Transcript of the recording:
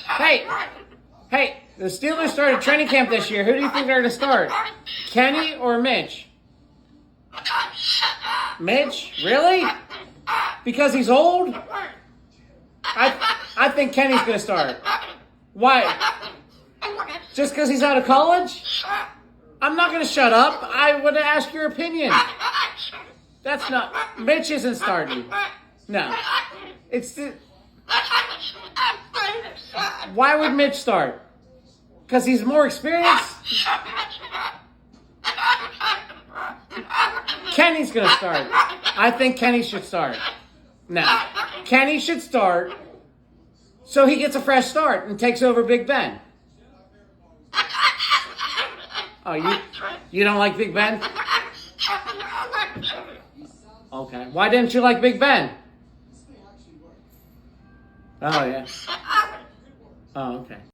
Hey, hey, the Steelers started training camp this year. Who do you think they're going to start? Kenny or Mitch? Mitch? Really? Because he's old? I think Kenny's going to start. Why? Just because he's out of college? I'm not going to shut up. I would ask your opinion. That's not... Mitch isn't starting. No. It's the... Why would Mitch start? Because he's more experienced? Kenny's going to start. I think Kenny should start. No. Kenny should start so he gets a fresh start and takes over Big Ben. Oh, you don't like Big Ben? Okay. Why didn't you like Big Ben? Oh, yeah. Oh, okay.